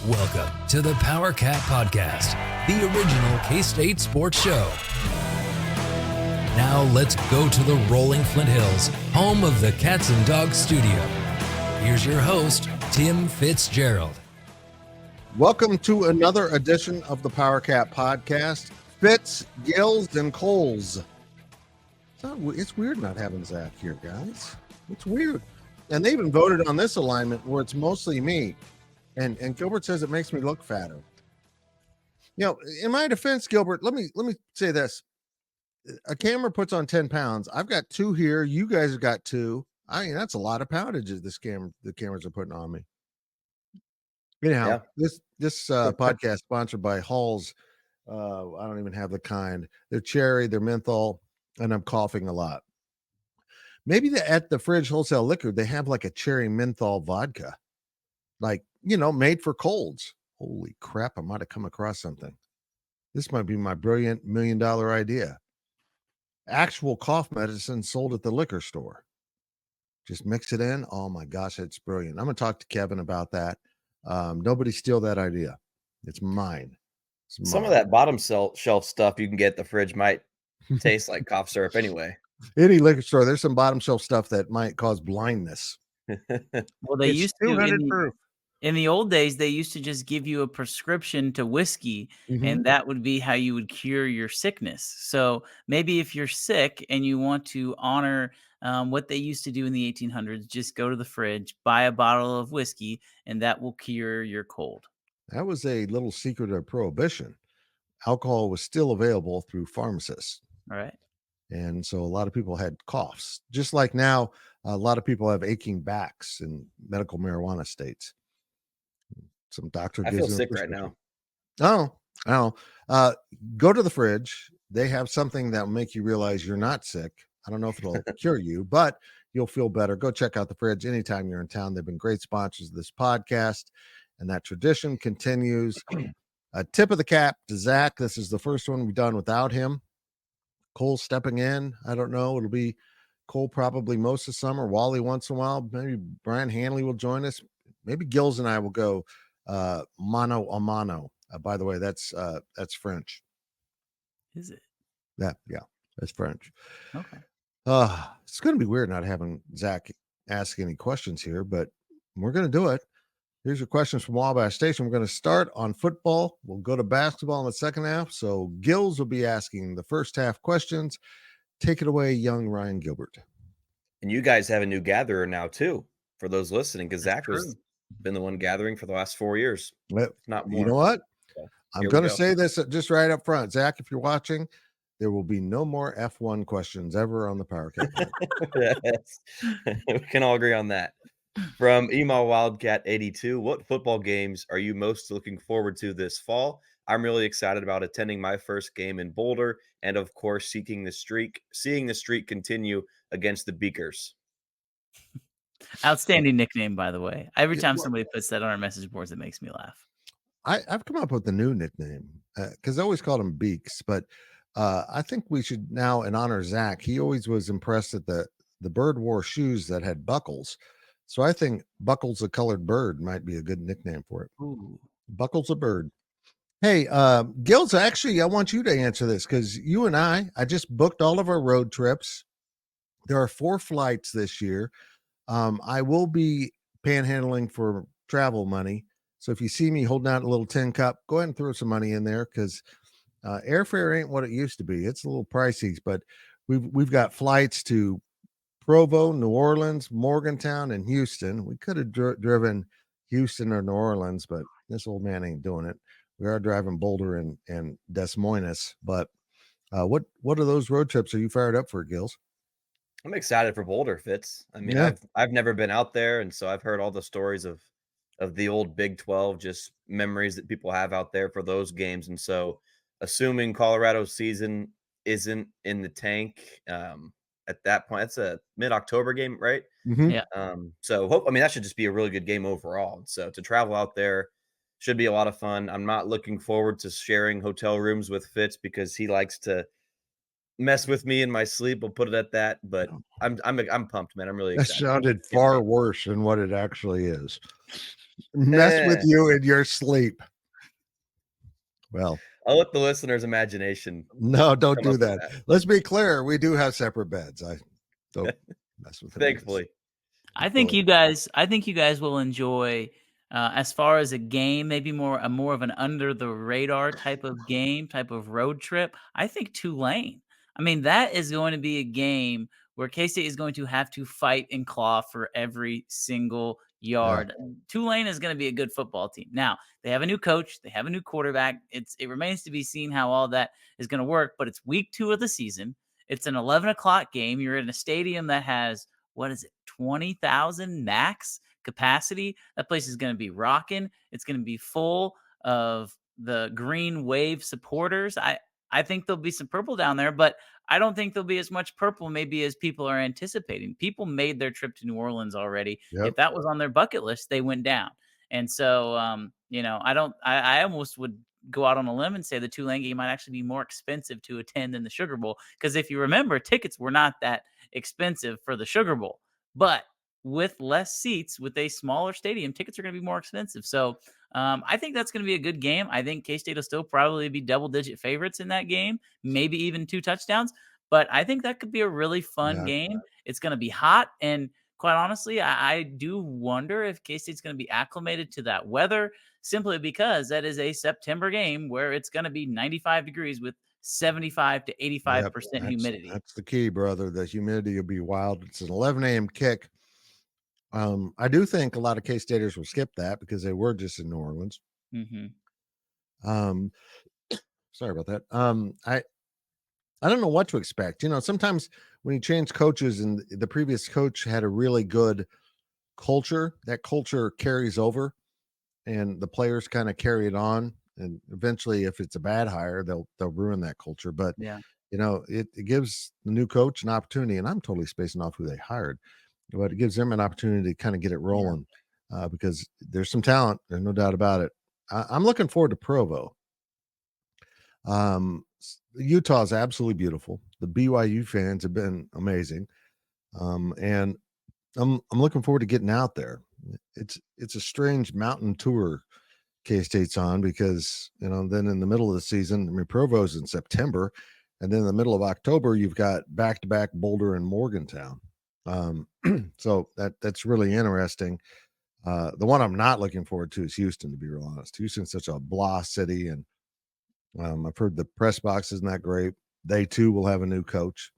Welcome to the Powercat Podcast, the original K-State sports show. Now let's go to the rolling Flint Hills, home of the Cats and Dogs studio. Here's your host, Tim Fitzgerald. Welcome to another edition of the Powercat Podcast. Fitz, Gills, and Coles. It's weird not having Zach here, guys. It's weird. And they even voted on this alignment where it's mostly me. And Gilbert says it makes me look fatter. You know, in my defense, Gilbert, let me say this. A camera puts on 10 pounds. I've got 2 here. You guys have got 2. I mean, that's a lot of poundage the cameras are putting on me. Anyhow, this podcast sponsored by Hall's. I don't even have the kind. They're cherry, they're menthol, and I'm coughing a lot. Maybe at the Fridge Wholesale Liquor, they have like a cherry menthol vodka. Like, you know, made for colds. Holy crap, I might have come across something. This might be my brilliant $1 million idea. Actual cough medicine sold at the liquor store. Just mix it in. Oh my gosh, it's brilliant. I'm going to talk to Kevin about that. Nobody steal that idea. It's mine. Some of that bottom shelf stuff you can get at the fridge might taste like cough syrup anyway. Any liquor store, there's some bottom shelf stuff that might cause blindness. Well, they used to in the old days, they used to just give you a prescription to whiskey, and that would be how you would cure your sickness. So maybe if you're sick and you want to honor what they used to do in the 1800s, just go to the fridge, buy a bottle of whiskey, and that will cure your cold. That was a little secret of prohibition. Alcohol was still available through pharmacists. All right. And so a lot of people had coughs. Just like now, a lot of people have aching backs in medical marijuana states. Some doctor I gives feel sick right now. Oh. Go to the fridge. They have something that will make you realize you're not sick. I don't know if it'll cure you, but you'll feel better. Go check out the fridge anytime you're in town. They've been great sponsors of this podcast, and that tradition continues. A tip of the cap to Zach. This is the first one we've done without him. Cole stepping in. I don't know. It'll be Cole probably most of the summer. Wally once in a while. Maybe Brian Hanley will join us. Maybe Gills and I will go mano a mano. By the way, that's French. Is it? Yeah, that's French. Okay. It's going to be weird not having Zach ask any questions here, but we're going to do it. Here's your questions from Wabash Station. We're going to start on football. We'll go to basketball in the second half. So Gills will be asking the first half questions. Take it away, young Ryan Gilbert. And you guys have a new gatherer now too, for those listening, because Zach has been the one gathering for the last 4 years. Not more. You know what? So, I'm going to say this just right up front. Zach, if you're watching, there will be no more F1 questions ever on the Powercat. Yes. We can all agree on that. From Email Wildcat 82, what football games are you most looking forward to this fall? I'm really excited about attending my first game in Boulder, and of course, seeing the streak continue against the Beakers. Outstanding nickname, by the way. Every time somebody puts that on our message boards, it makes me laugh. I've come up with a new nickname because I always called him Beaks, but I think we should now, in honor of Zach, he always was impressed that the bird wore shoes that had buckles. So I think Buckles a Colored Bird might be a good nickname for it. Ooh. Buckles a Bird. Hey, Gills, actually, I want you to answer this because you and I just booked all of our road trips. There are 4 flights this year. I will be panhandling for travel money. So if you see me holding out a little tin cup, go ahead and throw some money in there because airfare ain't what it used to be. It's a little pricey, but we've got flights to Provo, New Orleans, Morgantown, and Houston. We could have driven Houston or New Orleans, but this old man ain't doing it. We are driving Boulder and Des Moines. But what are those road trips? Are you fired up for, Gills? I'm excited for Boulder, Fitz. I mean, I've never been out there, and so I've heard all the stories of the old Big 12, just memories that people have out there for those games. And so assuming Colorado's season isn't in the tank at that point, it's a mid-October game, right? Mm-hmm. Yeah. So that should just be a really good game overall. So to travel out there should be a lot of fun. I'm not looking forward to sharing hotel rooms with Fitz because he likes to mess with me in my sleep. We'll put it at that. But I'm pumped, man. I'm really That excited. sounded far worse than what it actually is. Mess with you in your sleep. Well, I'll let the listeners' imagination. No, don't do that. Let's be clear. We do have separate beds. I don't mess with them. Thankfully. I think you guys will enjoy, as far as a game, maybe more of an under the radar type of game, type of road trip. I think Tulane. I mean, that is going to be a game where K-State is going to have to fight and claw for every single yard. Yeah. Tulane is going to be a good football team. Now, they have a new coach, they have a new quarterback. It remains to be seen how all that is going to work, but it's week 2 of the season. It's an 11 o'clock game. You're in a stadium that has, 20,000 max capacity. That place is going to be rocking. It's going to be full of the Green Wave supporters. I think there'll be some purple down there, but I don't think there'll be as much purple maybe as people are anticipating. People made their trip to New Orleans already. Yep. If that was on their bucket list, they went down. And so, I almost would go out on a limb and say the Tulane game might actually be more expensive to attend than the Sugar Bowl. Because if you remember, tickets were not that expensive for the Sugar Bowl. But with less seats, with a smaller stadium, tickets are going to be more expensive. So I think that's going to be a good game. I think K-State will still probably be double-digit favorites in that game, maybe even 2 touchdowns. But I think that could be a really fun game. It's going to be hot. And quite honestly, I do wonder if K-State's going to be acclimated to that weather, simply because that is a September game where it's going to be 95 degrees with 75 to 85% humidity. That's the key, brother. The humidity will be wild. It's an 11 a.m. kick. I do think a lot of K-Staters will skip that because they were just in New Orleans. Mm-hmm. Sorry about that. I don't know what to expect. Sometimes when you change coaches and the previous coach had a really good culture, that culture carries over and the players kind of carry it on. And eventually, if it's a bad hire, they'll ruin that culture. But it gives the new coach an opportunity, and I'm totally spacing off who they hired, but it gives them an opportunity to kind of get it rolling because there's some talent. There's no doubt about it. I'm looking forward to Provo. Utah is absolutely beautiful. The BYU fans have been amazing, and I'm looking forward to getting out there. It's a strange mountain tour K-State's on because, then in the middle of the season, Provo's in September, and then in the middle of October, you've got back-to-back Boulder and Morgantown. So that's really interesting. The one I'm not looking forward to is Houston, to be real honest. Houston's such a blah city, and I've heard the press box isn't that great. They, too, will have a new coach.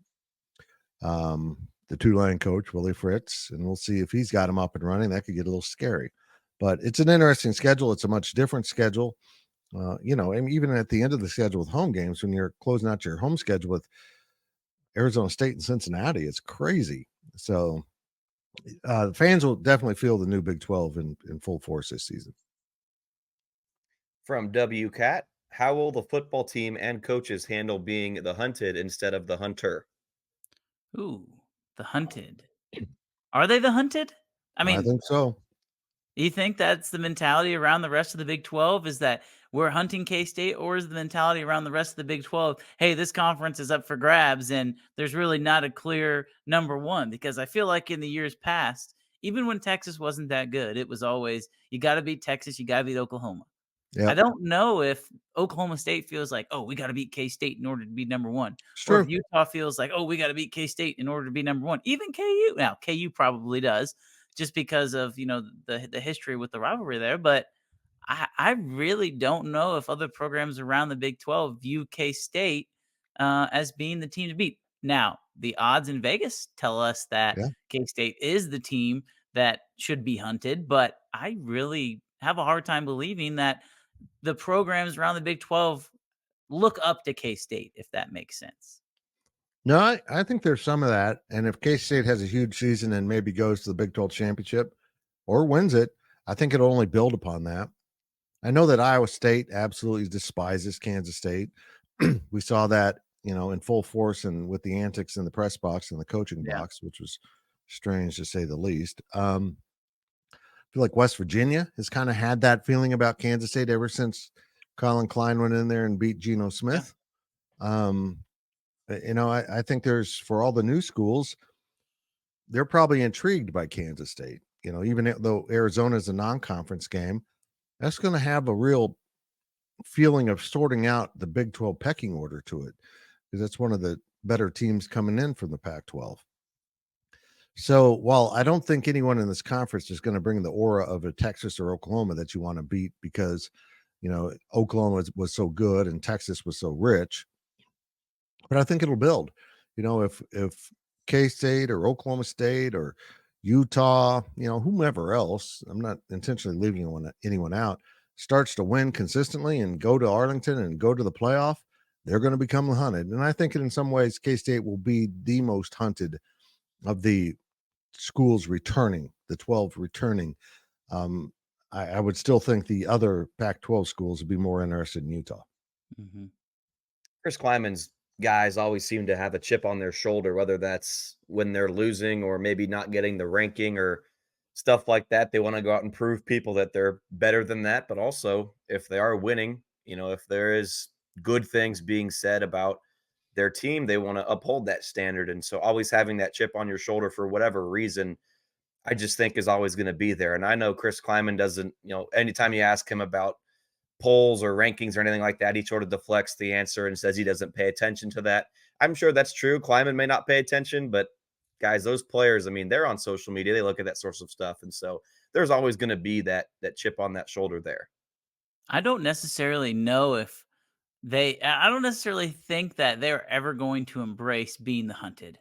The Tulane coach, Willie Fritz, and we'll see if he's got him up and running. That could get a little scary. But it's an interesting schedule. It's a much different schedule. And even at the end of the schedule with home games, when you're closing out your home schedule with Arizona State and Cincinnati, it's crazy. So the fans will definitely feel the new Big 12 in full force this season. From WCAT, how will the football team and coaches handle being the hunted instead of the hunter? Ooh, the hunted. Are they the hunted? I think so. You think that's the mentality around the rest of the Big 12, is that we're hunting K-State, or is the mentality around the rest of the Big 12, hey, this conference is up for grabs and there's really not a clear number one? Because I feel like in the years past, even when Texas wasn't that good, it was always, you got to beat Texas, you got to beat Oklahoma. Yep. I don't know if Oklahoma State feels like, oh, we got to beat K-State in order to be number one. Or if Utah feels like, oh, we got to beat K-State in order to be number one. Even KU. Now, KU probably does, just because of, the history with the rivalry there. But I really don't know if other programs around the Big 12 view K-State as being the team to beat. Now, the odds in Vegas tell us that K-State is the team that should be hunted, but I really have a hard time believing that the programs around the Big 12 look up to K-State, if that makes sense. No, I think there's some of that. And if K-State has a huge season and maybe goes to the Big 12 championship or wins it, I think it'll only build upon that. I know that Iowa State absolutely despises Kansas State. We saw that, in full force and with the antics in the press box and the coaching box, which was strange to say the least. I feel like West Virginia has kind of had that feeling about Kansas State ever since Colin Klein went in there and beat Geno Smith. I think there's, for all the new schools, they're probably intrigued by Kansas State. Even though Arizona is a non-conference game, that's going to have a real feeling of sorting out the Big 12 pecking order to it, because that's one of the better teams coming in from the Pac-12. So while I don't think anyone in this conference is going to bring the aura of a Texas or Oklahoma that you want to beat, because Oklahoma was so good and Texas was so rich, but I think it'll build. If K-State or Oklahoma State or Utah, whomever else, I'm not intentionally leaving anyone out, starts to win consistently and go to Arlington and go to the playoff, they're going to become hunted. And I think in some ways K-State will be the most hunted of the schools returning, the 12 returning. I would still think the other Pac-12 schools would be more interested in Utah. Mm-hmm. Chris Kleiman's guys always seem to have a chip on their shoulder, whether that's when they're losing or maybe not getting the ranking or stuff like that. They want to go out and prove people that they're better than that. But also, if they are winning, if there is good things being said about their team, they want to uphold that standard. And so always having that chip on your shoulder for whatever reason, I just think is always going to be there. And I know Chris Kleiman doesn't, anytime you ask him about polls or rankings or anything like that, he sort of deflects the answer and says he doesn't pay attention to that. I'm sure that's true. Kleiman may not pay attention, but guys, those players, they're on social media. They look at that sort of stuff. And so there's always going to be that chip on that shoulder there. I don't necessarily know if I don't necessarily think that they're ever going to embrace being the hunted.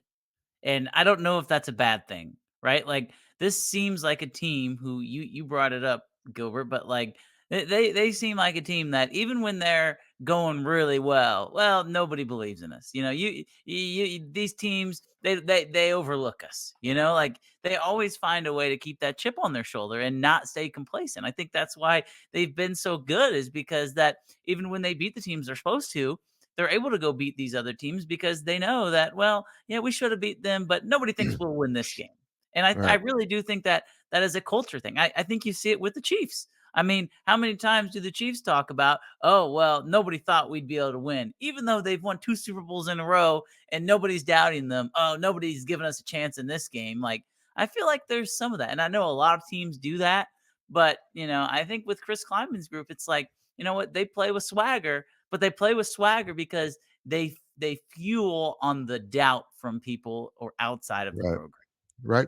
And I don't know if that's a bad thing, right? Like, this seems like a team who you brought it up, Gilbert, but like they seem like a team that even when they're going really well, nobody believes in us. You these teams, they overlook us. Like, they always find a way to keep that chip on their shoulder and not stay complacent. I think that's why they've been so good, is because that even when they beat the teams they're supposed to, they're able to go beat these other teams because they know that, well, yeah, we should have beat them, but nobody thinks we'll win this game. And I really do think that is a culture thing. I think you see it with the Chiefs. How many times do the Chiefs talk about, oh, well, nobody thought we'd be able to win, even though they've won 2 Super Bowls in a row and nobody's doubting them. Oh, nobody's given us a chance in this game. Like, I feel like there's some of that. And I know a lot of teams do that. But, I think with Chris Kleiman's group, it's like, you know what? They play with swagger, but they play with swagger because they fuel on the doubt from people or outside of the program. Right.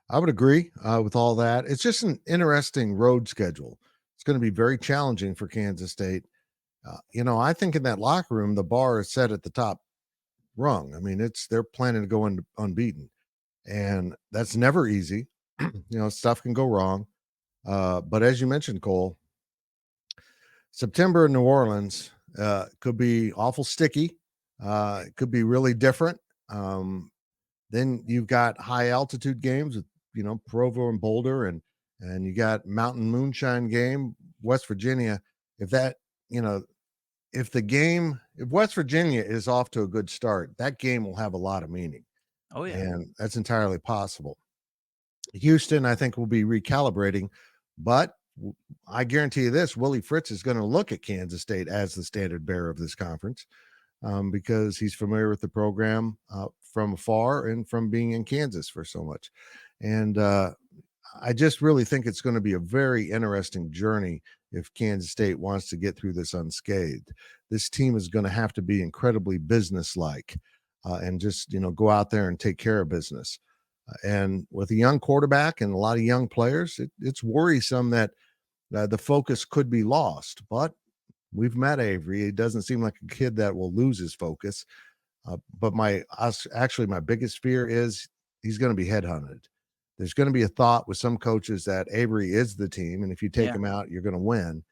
I would agree with all that. It's just an interesting road schedule. It's going to be very challenging for Kansas State. I think in that locker room, the bar is set at the top rung. They're planning to go unbeaten, and that's never easy. Stuff can go wrong. But as you mentioned, Cole, September in New Orleans could be awful sticky. It could be really different. Then you've got high altitude games with, Provo and Boulder, and you got Mountain Moonshine game, West Virginia. If West Virginia is off to a good start, that game will have a lot of meaning. Oh yeah. And that's entirely possible. Houston, I think, will be recalibrating, but I guarantee you this: Willie Fritz is going to look at Kansas State as the standard bearer of this conference, because he's familiar with the program from afar and from being in Kansas for so much. And I just really think it's going to be a very interesting journey if Kansas State wants to get through this unscathed. This team is going to have to be incredibly businesslike and just, go out there and take care of business. And with a young quarterback and a lot of young players, it's worrisome that the focus could be lost. But we've met Avery. It doesn't seem like a kid that will lose his focus. But my biggest fear is he's going to be headhunted. There's going to be a thought with some coaches that Avery is the team, and if you take him out, you're going to win.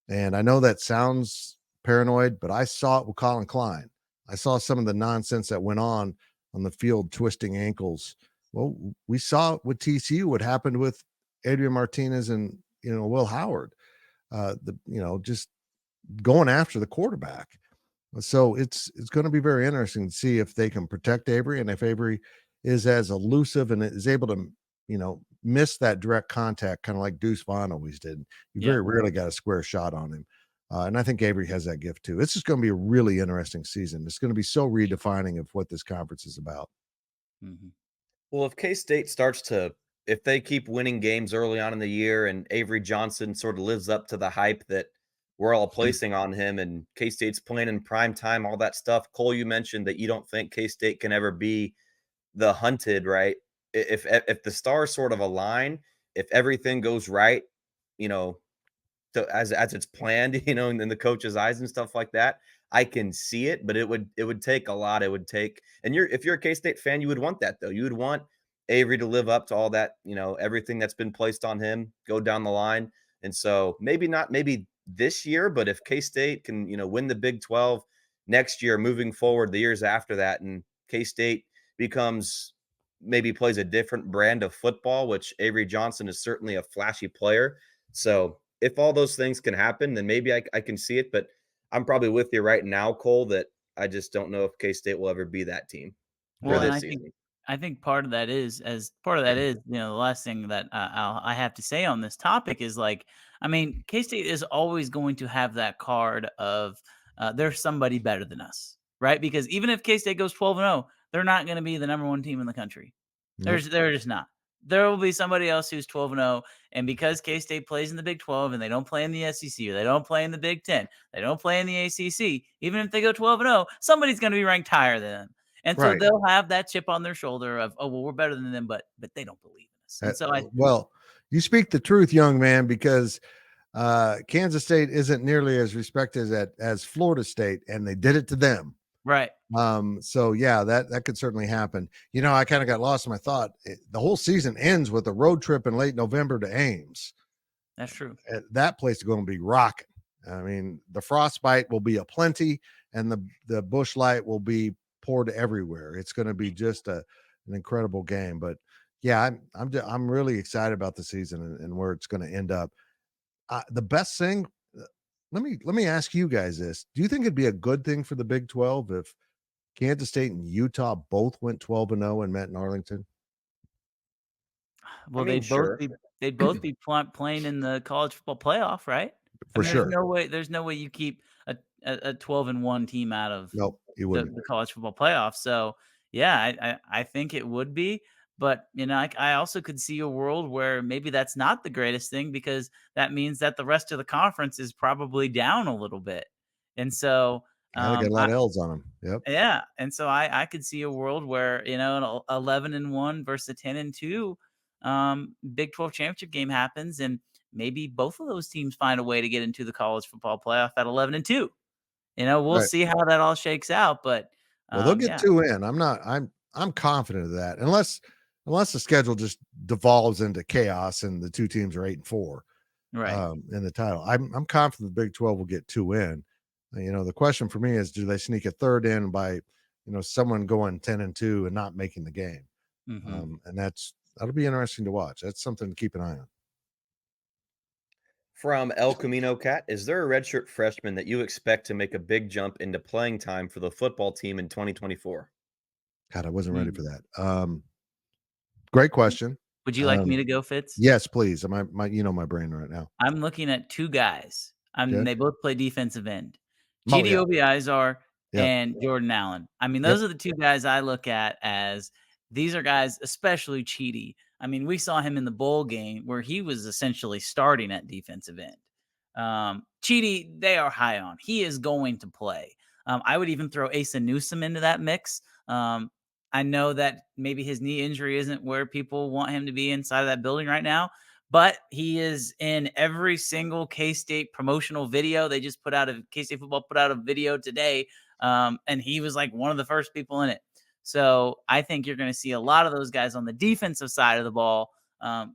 And I know that sounds paranoid, but I saw it with Colin Klein. I saw some of the nonsense that went on the field, twisting ankles. Well, we saw with TCU what happened with Adrian Martinez and Will Howard. Just going after the quarterback. So it's going to be very interesting to see if they can protect Avery, and if Avery is as elusive and is able to, miss that direct contact, kind of like Deuce Vaughn always did. You very rarely got a square shot on him. And I think Avery has that gift too. It's just going to be a really interesting season. It's going to be so redefining of what this conference is about. Mm-hmm. Well, if K-State if they keep winning games early on in the year and Avery Johnson sort of lives up to the hype that we're all placing on him, and K-State's playing in prime time, all that stuff. Cole, you mentioned that you don't think K-State can ever be the hunted, right? If the stars sort of align, if everything goes right, you know, as it's planned, in the coach's eyes and stuff like that, I can see it, but it would take a lot. It would take, and if you're a K-State fan, you would want that though. You would want Avery to live up to all that, everything that's been placed on him, go down the line. And so maybe this year, but if K-State can, win the Big 12 next year, moving forward, the years after that, and K-State maybe plays a different brand of football, which Avery Johnson is certainly a flashy player. So if all those things can happen, then maybe I can see it. But I'm probably with you right now, Cole, that I just don't know if K-State will ever be that team for this season. I think part of that is, the last thing that I have to say on this topic is K-State is always going to have that card of there's somebody better than us, right? Because even if K-State goes 12-0, they're not going to be the number one team in the country. Nope. They're just not. There will be somebody else who's 12-0, and because K-State plays in the Big 12 and they don't play in the SEC, or they don't play in the Big 10, they don't play in the ACC, even if they go 12-0, somebody's going to be ranked higher than them. And so they'll have that chip on their shoulder of, oh, well, we're better than them, but they don't believe in us. And so well, you speak the truth, young man, because Kansas State isn't nearly as respected as Florida State, and they did it to them. Right. So yeah, that could certainly happen. I kind of got lost in my thought. The whole season ends with a road trip in late November to Ames. That's true. That place is going to be rocking. I mean, the frostbite will be aplenty, and the bush light will be poured everywhere. It's going to be just an incredible game. But yeah, I'm really excited about the season and where it's going to end up. The best thing, let me ask you guys this: do you think it'd be a good thing for the Big 12 if Kansas State and Utah both went 12-0 and met in Arlington? Well, they'd both be playing in the college football playoff, right? Sure. There's no way you keep a 12-1 team out of the college football playoff. So yeah, I think it would be, but I also could see a world where maybe that's not the greatest thing, because that means that the rest of the conference is probably down a little bit, and so they got a lot of L's on them. Yep. Yeah, and so I could see a world where an 11-1 versus a 10-2 Big 12 championship game happens, and maybe both of those teams find a way to get into the college football playoff at 11-2. We'll see how that all shakes out, but they'll get 2 in. I'm confident of that, unless the schedule just devolves into chaos and the two teams are 8-4, right? In the title. I'm confident the Big 12 will get 2 in. The question for me is, do they sneak a third in by, someone going 10-2 and not making the game? Mm-hmm. And that'll be interesting to watch. That's something to keep an eye on. From El Camino Cat, is there a redshirt freshman that you expect to make a big jump into playing time for the football team in 2024? God, I wasn't ready for that. Great question. Would you like me to go, Fitz? Yes, please. My brain right now. I'm looking at 2 guys. They both play defensive end. Oh, Chidi Obiazar Yep. and Jordan Allen. Those are the 2 guys I look at as these are guys, especially Chidi. We saw him in the bowl game where he was essentially starting at defensive end. Chidi, they are high on. He is going to play. I would even throw Asa Newsome into that mix. I know that maybe his knee injury isn't where people want him to be inside of that building right now, but he is in every single K-State promotional video. They just K-State football put out a video today, and he was like one of the first people in it. So I think you're going to see a lot of those guys on the defensive side of the ball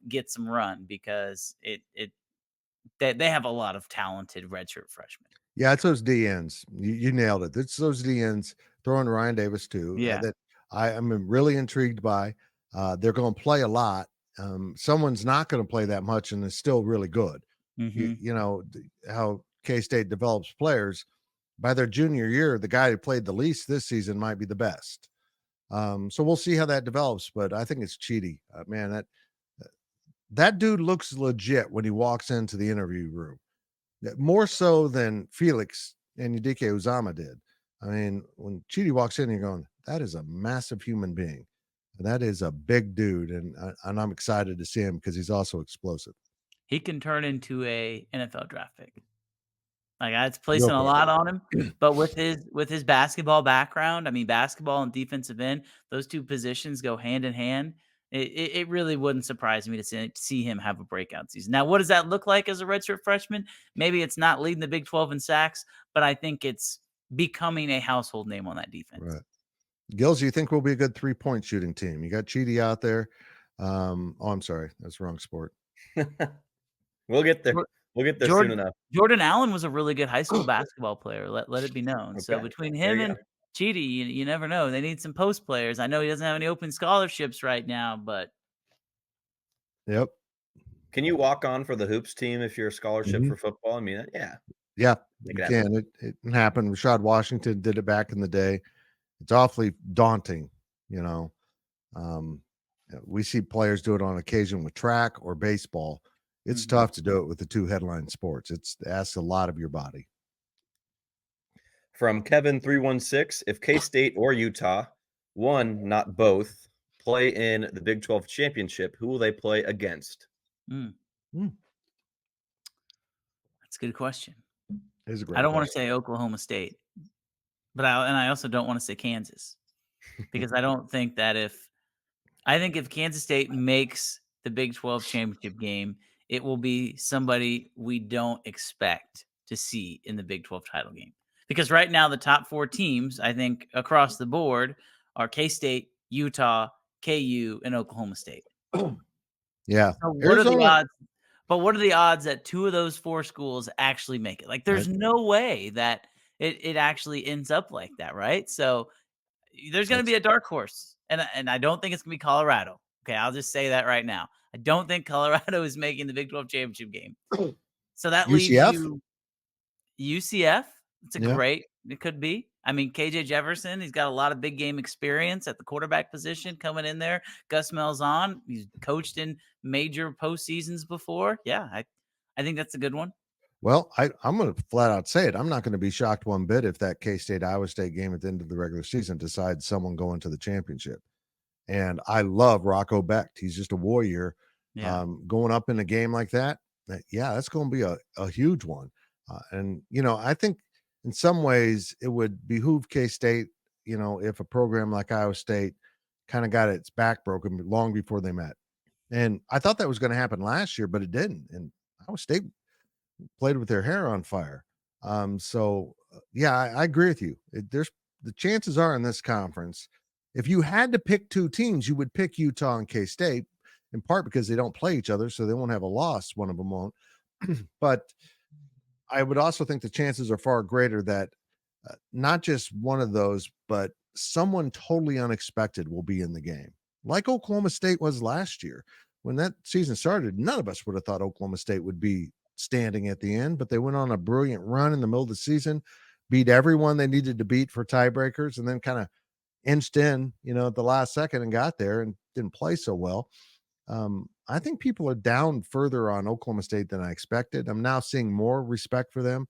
get some run, because they have a lot of talented redshirt freshmen. Yeah, it's those DNs. You nailed it. It's those DNs, throwing Ryan Davis too. Yeah, that I'm really intrigued by. They're going to play a lot. Someone's not going to play that much and is still really good. Mm-hmm. How K-State develops players. By their junior year, the guy who played the least this season might be the best. So we'll see how that develops, but I think it's Chidi. Man, that dude looks legit when he walks into the interview room. more so than Felix and Udike Uzama did. I mean, when Chidi walks in, you're going, that is a massive human being. That is a big dude, and I'm excited to see him because he's also explosive. He can turn into a NFL draft pick. Like, it's placing a lot on him, but with his basketball background, I mean, basketball and defensive end, those two positions go hand in hand. It really wouldn't surprise me to see him have a breakout season. Now, what does that look like as a redshirt freshman? Maybe it's not leading the Big 12 in sacks, but I think it's becoming a household name on that defense. Right. Gills, you think we'll be a good 3-point shooting team? You got Chidi out there. I'm sorry, that's the wrong sport. We'll get there. We'll get there soon enough. Jordan Allen was a really good high school basketball player. Let it be known. Okay. So between him and Chidi, you never know. They need some post players. I know he doesn't have any open scholarships right now, but yep. Can you walk on for the hoops team if you're a scholarship for football? I mean, yeah. Yeah, you can. It happened. Rashad Washington did it back in the day. It's awfully daunting, you know. We see players do it on occasion with track or baseball. It's tough to do it with the two headline sports. It asks a lot of your body. From Kevin 316, if K-State or Utah, one, not both, play in the Big 12 championship, who will they play against? That's a good question. I don't want to say Oklahoma State, but I also don't want to say Kansas because I don't think that if Kansas State makes the Big 12 championship game, it will be somebody we don't expect to see in the Big 12 title game. Because right now, the top 4 teams, I think, across the board are K-State, Utah, KU, and Oklahoma State. Yeah. So what are the odds? But what are the odds that 2 of those 4 schools actually make it? Like, there's no way that it actually ends up like that, right? So there's going to be a dark horse, and I don't think it's going to be Colorado. Okay, I'll just say that right now. I don't think Colorado is making the Big 12 championship game. So that leaves you UCF. It's great. It could be. I mean, KJ Jefferson, he's got a lot of big game experience at the quarterback position coming in there. Gus Malzahn, he's coached in major postseasons before. Yeah, I think that's a good one. Well, I'm going to flat out say it. I'm not going to be shocked one bit if that K-State Iowa State game at the end of the regular season decides someone going to the championship. And I love Rocco Becht. He's just a warrior. Yeah. Going up in a game like that, that's going to be a huge one. And, I think in some ways it would behoove K-State, if a program like Iowa State kind of got its back broken long before they met. And I thought that was going to happen last year, but it didn't. And Iowa State played with their hair on fire. I agree with you. There's the chances are in this conference, if you had to pick 2 teams, you would pick Utah and K-State, in part because they don't play each other, so they won't have a loss. One of them won't. But I would also think the chances are far greater that not just one of those, but someone totally unexpected will be in the game, like Oklahoma State was last year. When that season started, none of us would have thought Oklahoma State would be standing at the end, but they went on a brilliant run in the middle of the season, beat everyone they needed to beat for tiebreakers, and then kind of inched in, at the last second and got there and didn't play so well. I think people are down further on Oklahoma State than I expected. I'm now seeing more respect for them.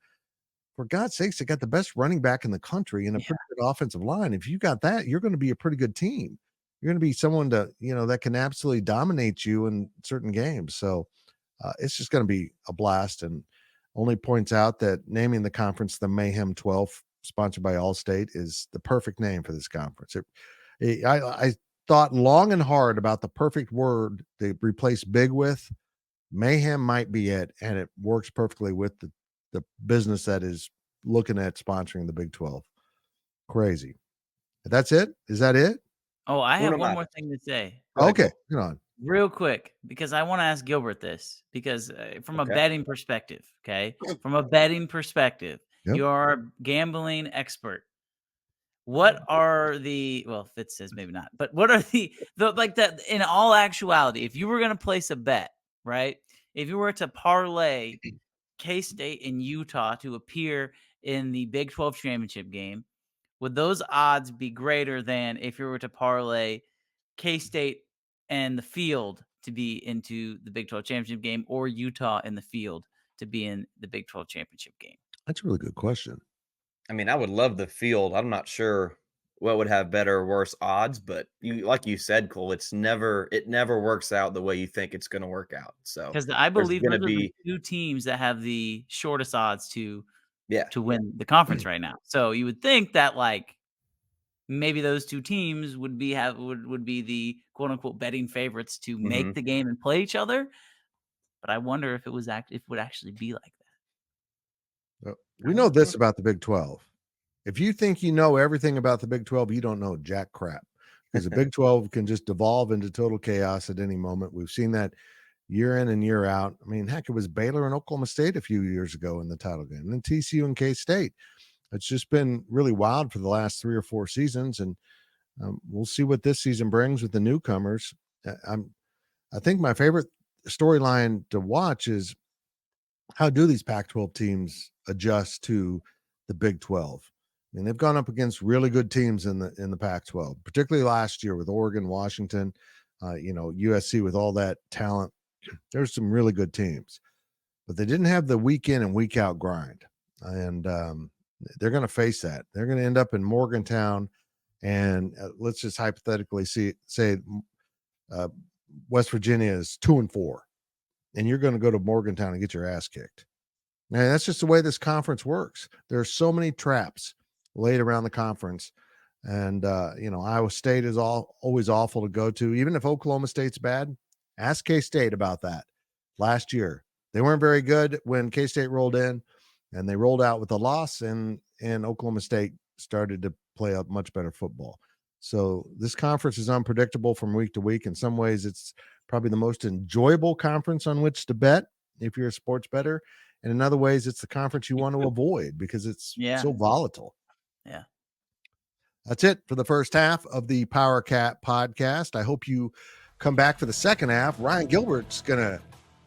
For God's sakes, they got the best running back in the country and a pretty good offensive line. If you got that, you're going to be a pretty good team. You're going to be someone that can absolutely dominate you in certain games. So it's just going to be a blast, and only points out that naming the conference the Mayhem 12, sponsored by Allstate, is the perfect name for this conference. I thought long and hard about the perfect word to replace big with. Mayhem might be it, and it works perfectly with the business that is looking at sponsoring the Big 12. Crazy. That's it? Is that it? Oh, I have one more thing to say. Okay, come on. Real quick, because I want to ask Gilbert this, because from a betting perspective, from a betting perspective, you are a gambling expert. What are Fitz says maybe not, but what are the in all actuality, if you were going to place a bet, right? If you were to parlay K-State and Utah to appear in the Big 12 championship game, would those odds be greater than if you were to parlay K-State and the field to be into the Big 12 championship game, or Utah in the field to be in the Big 12 championship game? That's a really good question. I mean, I would love the field. I'm not sure what would have better or worse odds, but like you said, Cole, it never works out the way you think it's going to work out. So because I there's believe going those to are the be, two teams that have the shortest odds to yeah, win the conference right now. So you would think that like maybe those two teams would be the quote unquote betting favorites to make the game and play each other. But I wonder if it would actually be like that. We know this about the Big 12. If you think you know everything about the Big 12, you don't know jack crap, because the Big 12 can just devolve into total chaos at any moment. We've seen that year in and year out. I mean, heck, it was Baylor and Oklahoma State a few years ago in the title game, and then TCU and K-State. It's just been really wild for the last 3 or 4 seasons, and we'll see what this season brings with the newcomers. I think my favorite storyline to watch is how do these Pac-12 teams adjust to the Big 12? I mean, they've gone up against really good teams in the Pac-12, particularly last year with Oregon, Washington, USC with all that talent. There's some really good teams, but they didn't have the week in and week out grind, and they're going to face that. They're going to end up in Morgantown, and let's just hypothetically say West Virginia is 2-4, and you're going to go to Morgantown and get your ass kicked. And that's just the way this conference works. There are so many traps laid around the conference. And, Iowa State is always awful to go to. Even if Oklahoma State's bad, ask K-State about that. Last year, they weren't very good when K-State rolled in, and they rolled out with a loss, and Oklahoma State started to play a much better football. So this conference is unpredictable from week to week. In some ways, it's probably the most enjoyable conference on which to bet if you're a sports bettor. And in other ways, it's the conference you want to avoid because it's so volatile. Yeah. That's it for the first half of the Powercat podcast. I hope you come back for the second half. Ryan Gilbert's going to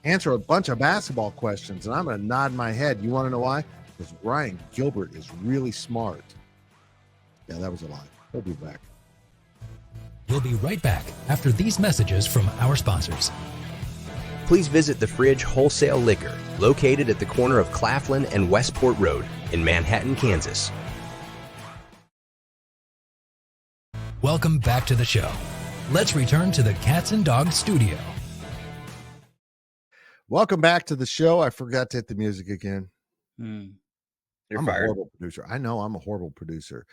answer a bunch of basketball questions, and I'm going to nod my head. You want to know why? Because Ryan Gilbert is really smart. Yeah, that was a lie. He'll be back. We'll be right back after these messages from our sponsors. Please visit the Fridge Wholesale Liquor, located at the corner of Claflin and Westport Road in Manhattan, Kansas. Welcome back to the show. Let's return to the Cats and Dogs studio. Welcome back to the show. I forgot to hit the music again. You're I'm fired. a horrible producer. I know I'm a horrible producer.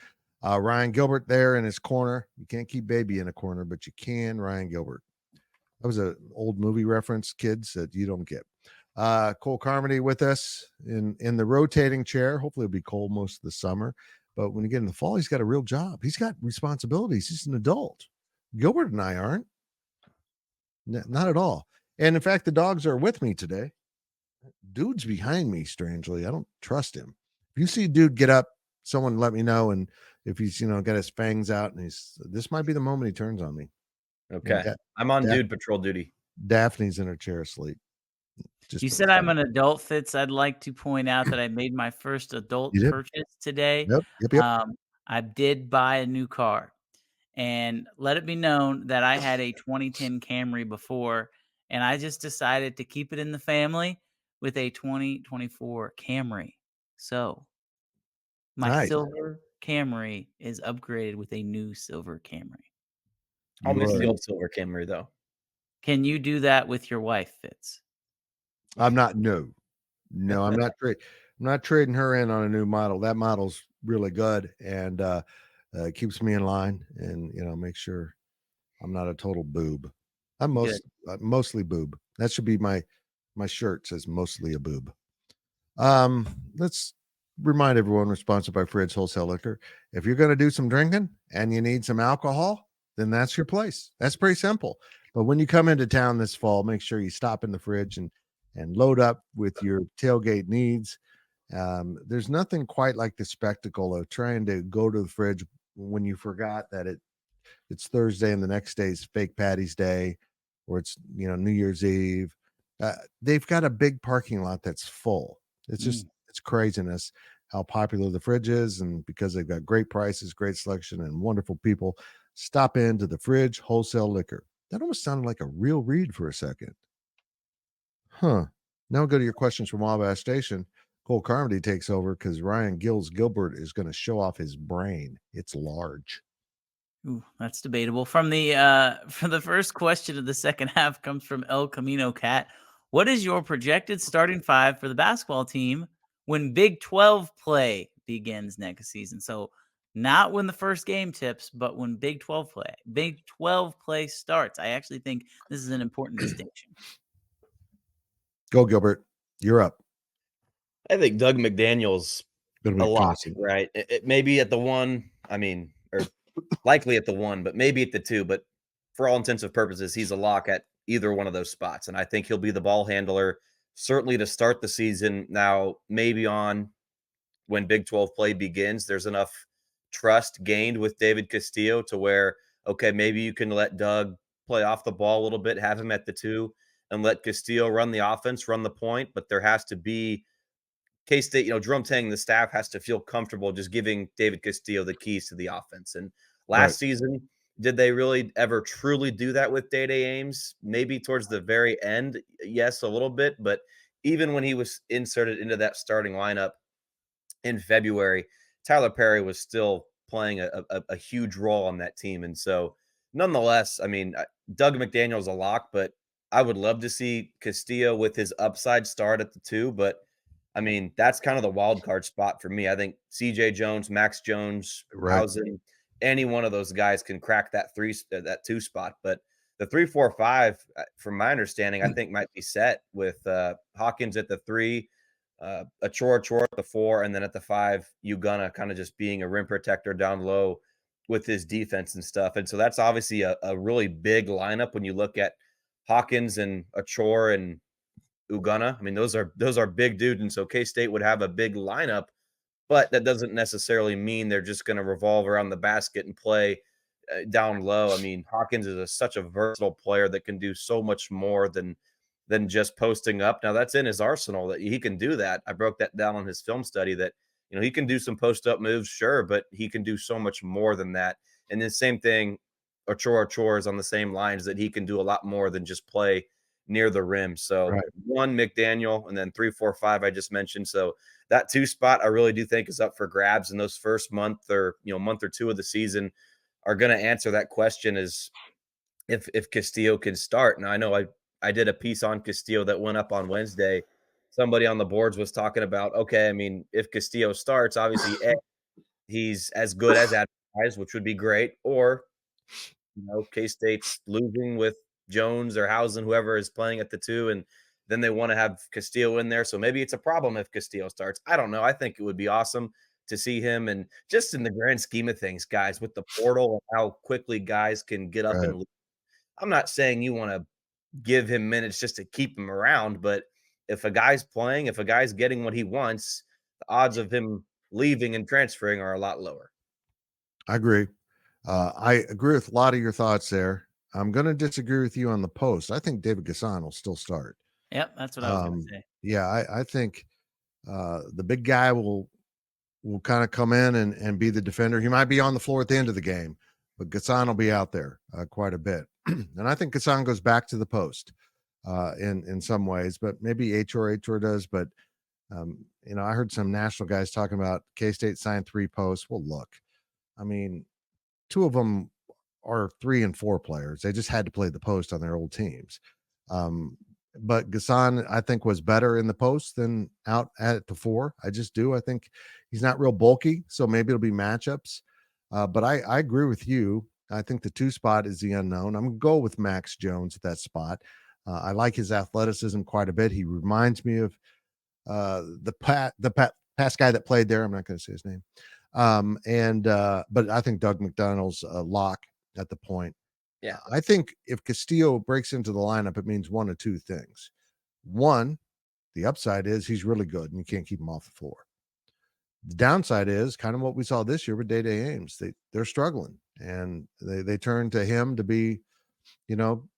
Ryan Gilbert there in his corner. You can't keep baby in a corner, but you can Ryan Gilbert. That was an old movie reference, kids, that you don't get. Cole Carmody with us in the rotating chair. Hopefully it'll be cold most of the summer. But when you get in the fall, he's got a real job. He's got responsibilities. He's an adult. Gilbert and I aren't. Not at all. And in fact, the dogs are with me today. Dude's behind me, strangely. I don't trust him. If you see dude get up, someone let me know. And if he's, got his fangs out, and this might be the moment he turns on me. Okay. I'm on dude patrol duty. Daphne's in her chair asleep. You said I'm an adult, Fitz. I'd like to point out that I made my first adult purchase today. Yep. I did buy a new car, and let it be known that I had a 2010 Camry before, and I just decided to keep it in the family with a 2024 Camry. So my silver Camry is upgraded with a new silver Camry. I'll miss the old silver Camry, though. Can you do that with your wife, Fitz? I'm not. No, I'm not trading. I'm not trading her in on a new model. That model's really good, and keeps me in line, and make sure I'm not a total boob. I'm mostly boob. That should be my shirt says mostly a boob. Let's remind everyone we're sponsored by Fridge Wholesale Liquor. If you're going to do some drinking and you need some alcohol, then that's your place. That's pretty simple. But when you come into town this fall, make sure you stop in the Fridge and load up with your tailgate needs. There's nothing quite like the spectacle of trying to go to the Fridge when you forgot that it's Thursday and the next day is Fake Patty's Day, or it's New Year's Eve. They've got a big parking lot that's full. It's just it's craziness how popular the Fridge is, and because they've got great prices, great selection, and wonderful people. Stop into the Fridge Wholesale Liquor. That almost sounded like a real read for a second. Huh. Now we'll go to your questions from Wabash Station. Cole Carmody takes over because Ryan Gilbert is going to show off his brain. It's large. Ooh, that's debatable. From the for the first question of the second half comes from El Camino Cat. What is your projected starting five for the basketball team when Big 12 play begins next season? So not when the first game tips, but when Big 12 play starts. I actually think this is an important distinction. Go, Gilbert. You're up. I think Doug McDaniel's a lock, right? It may be at the one, or likely at the one, but maybe at the two. But for all intents and purposes, he's a lock at either one of those spots. And I think he'll be the ball handler, certainly to start the season. Now, maybe on when Big 12 play begins, there's enough trust gained with David Castillo to where, okay, maybe you can let Doug play off the ball a little bit, have him at the two, and let Castillo run the offense, run the point. But there has to be K-State, Jerome Tang, the staff has to feel comfortable just giving David Castillo the keys to the offense. And last season, did they really ever truly do that with Day-Day Ames? Maybe towards the very end, yes, a little bit. But even when he was inserted into that starting lineup in February, Tyler Perry was still playing a huge role on that team. And so nonetheless, Doug McDaniel's a lock, but I would love to see Castillo with his upside start at the two. But that's kind of the wild card spot for me. I think CJ Jones, Max Jones, Housen, any one of those guys can crack that two spot. But the 3-4-5, from my understanding, I think might be set with Hawkins at the 3, Achor at the 4, and then at the 5, Ugonna kind of just being a rim protector down low with his defense and stuff. And so that's obviously a really big lineup when you look at Hawkins and Achor and Ugonna. Those are big dudes, and so K-State would have a big lineup, but that doesn't necessarily mean they're just going to revolve around the basket and play down low. Hawkins is such a versatile player that can do so much more than just posting up. Now that's in his arsenal that he can do that. I broke that down on his film study that he can do some post up moves, sure, but he can do so much more than that. And the same thing, Achor is on the same lines that he can do a lot more than just play near the rim. So 1 McDaniel, and then 3-4-5 I just mentioned. So that 2 spot I really do think is up for grabs, and those first month or two of the season are going to answer that question is if Castillo can start. Now I know I did a piece on Castillo that went up on Wednesday. Somebody on the boards was talking about, okay, if Castillo starts, obviously he's as good as advertised, which would be great, or K-State's losing with Jones or Housen, whoever is playing at the 2, and then they want to have Castillo in there. So maybe it's a problem if Castillo starts. I don't know. I think it would be awesome to see him. And just in the grand scheme of things, guys, with the portal and how quickly guys can get up and leave. I'm not saying you want to give him minutes just to keep him around, but if a guy's playing, if a guy's getting what he wants, the odds of him leaving and transferring are a lot lower. I agree. I agree with a lot of your thoughts there. I'm going to disagree with you on the post. I think David Gasson will still start. Yep, that's what I was going to say. Yeah, I think the big guy will kind of come in and be the defender. He might be on the floor at the end of the game, but Gasson will be out there quite a bit. And I think Gasson goes back to the post in some ways, but maybe Achor does. But, I heard some national guys talking about K-State signed 3 posts. Well, look, 2 of them are 3 and 4 players. They just had to play the post on their old teams. But Gasson, I think, was better in the post than out at the 4. I just do. I think he's not real bulky, so maybe it'll be matchups. But I agree with you. I think the 2 spot is the unknown. I'm going to go with Max Jones at that spot. I like his athleticism quite a bit. He reminds me of the past guy that played there. I'm not going to say his name. But I think Doug McDaniel's a lock at the point. Yeah. I think if Castillo breaks into the lineup, it means one of 2 things. One, the upside is he's really good and you can't keep him off the floor. The downside is kind of what we saw this year with Day-Day Ames. They're struggling, and they turn to him to be,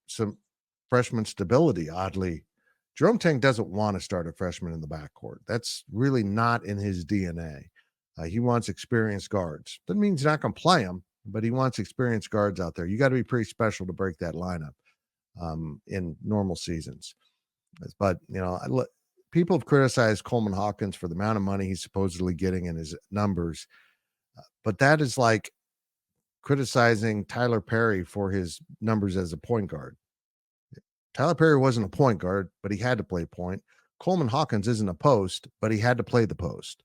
some freshman stability. Oddly, Jerome Tang doesn't want to start a freshman in the backcourt. That's really not in his DNA. He wants experienced guards. Doesn't mean he's not going to play them, but he wants experienced guards out there. You got to be pretty special to break that lineup in normal seasons. But people have criticized Coleman Hawkins for the amount of money he's supposedly getting in his numbers, but that is like criticizing Tyler Perry for his numbers as a point guard. Tyler Perry wasn't a point guard, but he had to play point. Coleman Hawkins isn't a post, but he had to play the post.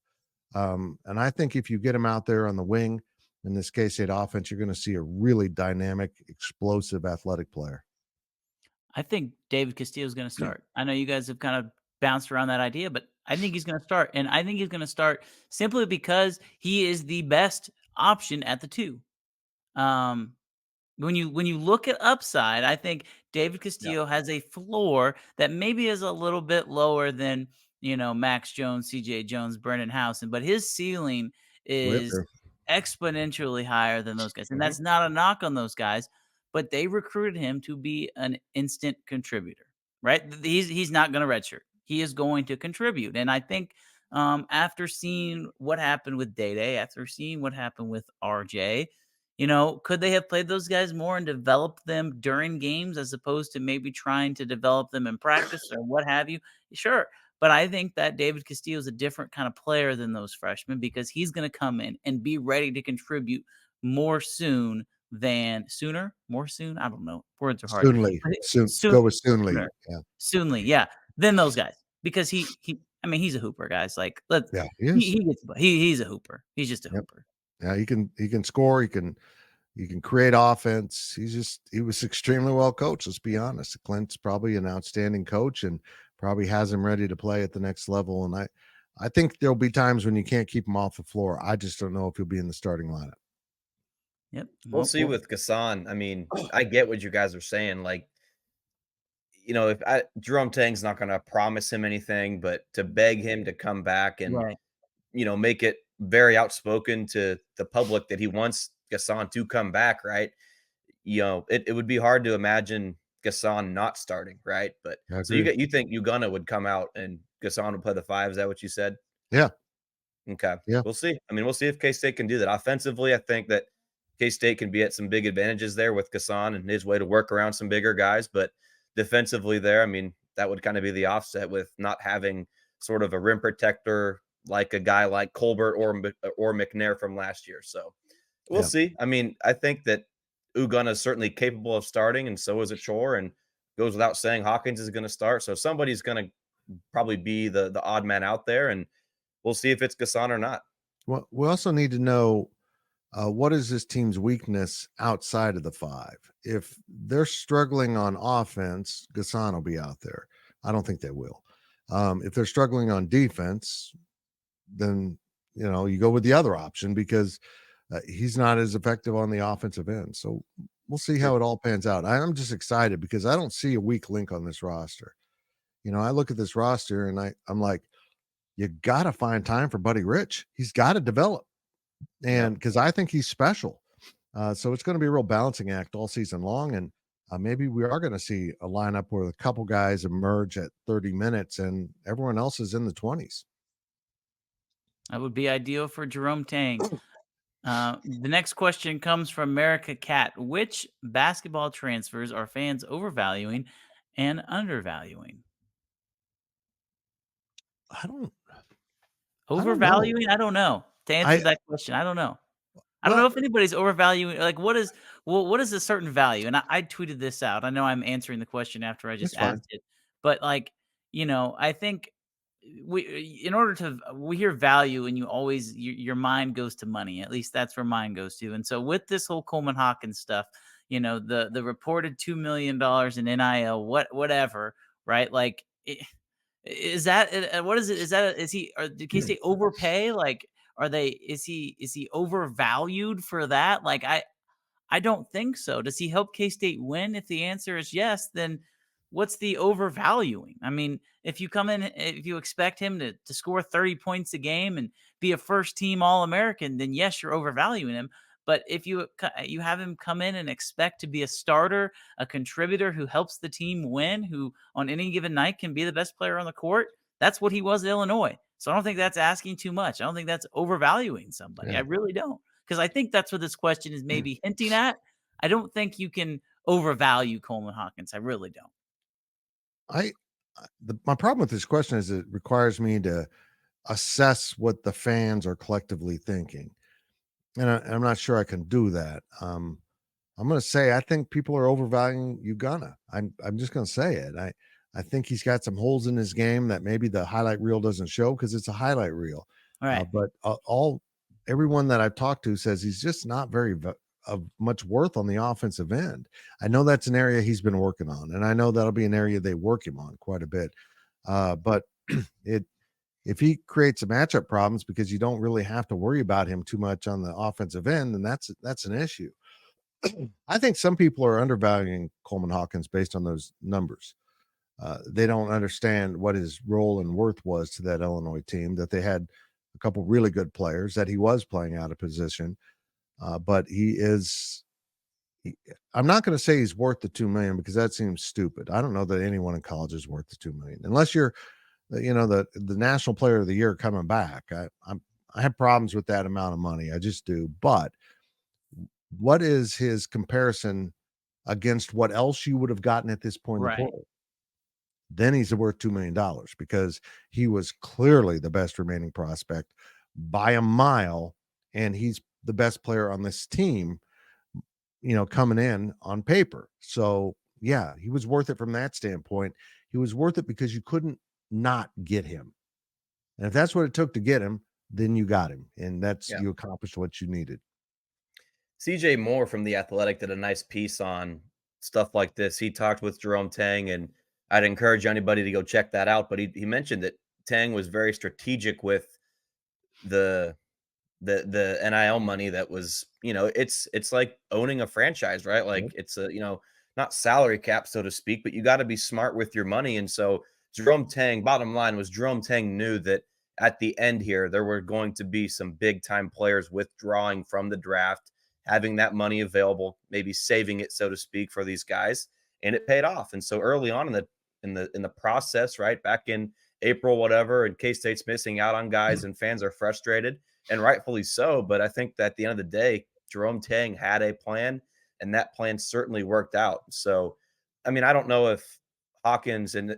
And I think if you get him out there on the wing, in this K-State offense, you're going to see a really dynamic, explosive, athletic player. I think David Castillo is going to start. I know you guys have kind of bounced around that idea, but I think he's going to start. And I think he's going to start simply because he is the best option at the 2. When you look at upside, I think David Castillo has a floor that maybe is a little bit lower than, Max Jones, CJ Jones, Brennan Housen, but his ceiling is exponentially higher than those guys. And that's not a knock on those guys, but they recruited him to be an instant contributor, right? He's not going to redshirt. He is going to contribute. And I think after seeing what happened with Day, after seeing what happened with RJ, could they have played those guys more and developed them during games as opposed to maybe trying to develop them in practice or what have you? Sure. But I think that David Castillo is a different kind of player than those freshmen because he's going to come in and be ready to contribute more soon. More soon? I don't know. Words are hard. Soonly. Go with Soonly. Sooner. Yeah. Soonly, yeah. Than those guys. Because he's a hooper, guys. Like, he's a hooper. He's just a hooper. Yeah, he can score, he can create offense. He was extremely well coached, let's be honest. Clint's probably an outstanding coach and probably has him ready to play at the next level. And I think there'll be times when you can't keep him off the floor. I just don't know if he'll be in the starting lineup. Yep. We'll see with Gasson. I mean, I get what you guys are saying. Like, if Jerome Tang's not going to promise him anything, but to beg him to come back and, make it very outspoken to the public that he wants Gasson to come back, right? It would be hard to imagine Gasson not starting, right? But so you think Ugonna would come out and Gasson would play the 5? Is that what you said? Yeah. Okay. Yeah. We'll see. I mean, we'll see if K-State can do that. Offensively, I think that K-State can be at some big advantages there with Gasson and his way to work around some bigger guys. But defensively there, I mean, that would kind of be the offset with not having sort of a rim protector like a guy like Colbert or McNair from last year. So we'll see. I mean, I think that Ugonna is certainly capable of starting, and so is a Chore, and goes without saying Hawkins is going to start. So somebody's going to probably be the odd man out there, and we'll see if it's Gasson or not. Well, we also need to know what is this team's weakness outside of the 5? If they're struggling on offense, Gasson will be out there. I don't think they will. If they're struggling on defense, then you go with the other option because he's not as effective on the offensive end. So we'll see how it all pans out. I'm just excited because I don't see a weak link on this roster. I look at this roster and I'm like, you got to find time for Buddy Rich. He's got to develop. And because I think he's special. So it's going to be a real balancing act all season long. And maybe we are going to see a lineup where a couple guys emerge at 30 minutes and everyone else is in the 20s. That would be ideal for Jerome Tang. The next question comes from America Cat. Which basketball transfers are fans overvaluing and undervaluing? Overvaluing? I don't know. To answer that question, I don't know. I don't know if anybody's overvaluing. Like, what is a certain value? And I tweeted this out. I know I'm answering the question after I just asked it, but I think we hear value, and your mind goes to money. At least that's where mine goes to. And so with this whole Coleman Hawkins stuff, the reported $2 million in NIL, whatever, right? Like, is that what is it? Did K-State overpay? Like, is he overvalued for that? Like, I don't think so. Does he help K-State win? If the answer is yes, then what's the overvaluing? I mean, if you expect him to score 30 points a game and be a first team All-American, then yes, you're overvaluing him. But if you have him come in and expect to be a starter, a contributor who helps the team win, who on any given night can be the best player on the court, that's what he was at Illinois. So I don't think that's asking too much. I don't think that's overvaluing somebody. Yeah. I really don't. Because I think that's what this question is maybe hinting at. I don't think you can overvalue Coleman Hawkins. I really don't. my problem with this question is it requires me to assess what the fans are collectively thinking. And I'm not sure I can do that. I'm going to say I think people are overvaluing Ugonna. I'm just going to say it. I think he's got some holes in his game that maybe the highlight reel doesn't show because it's a highlight reel. Right. But everyone that I've talked to says he's just not very of much worth on the offensive end. I know that's an area he's been working on, and I know that'll be an area they work him on quite a bit. But if he creates some matchup problems because you don't really have to worry about him too much on the offensive end, then that's an issue. I think some people are undervaluing Coleman Hawkins based on those numbers. They don't understand what his role and worth was to that Illinois team, that they had a couple really good players, that he was playing out of position. But I'm not going to say he's worth the $2 million because that seems stupid. I don't know that anyone in college is worth the $2 million unless you're, the national player of the year coming back. I have problems with that amount of money. I just do. But what is his comparison against what else you would have gotten at this point in the portal? Then he's worth $2 million because he was clearly the best remaining prospect by a mile, and he's the best player on this team, coming in on paper. So yeah, he was worth it from that standpoint. He was worth it because you couldn't not get him. And if that's what it took to get him, then you got him. And you accomplished what you needed. CJ Moore from The Athletic did a nice piece on stuff like this. He talked with Jerome Tang, and I'd encourage anybody to go check that out. But he mentioned that Tang was very strategic with the NIL money that was, it's like owning a franchise, right? Like it's a, not salary cap, so to speak, but you got to be smart with your money. And so Jerome Tang, bottom line was Jerome Tang knew that at the end here, there were going to be some big time players withdrawing from the draft, having that money available, maybe saving it, so to speak, for these guys. And it paid off. And so early on in the process, right, back in April, whatever, and K-State's missing out on guys and fans are frustrated, and rightfully so. But I think that at the end of the day, Jerome Tang had a plan, and that plan certainly worked out. So, I mean, I don't know if Hawkins, and,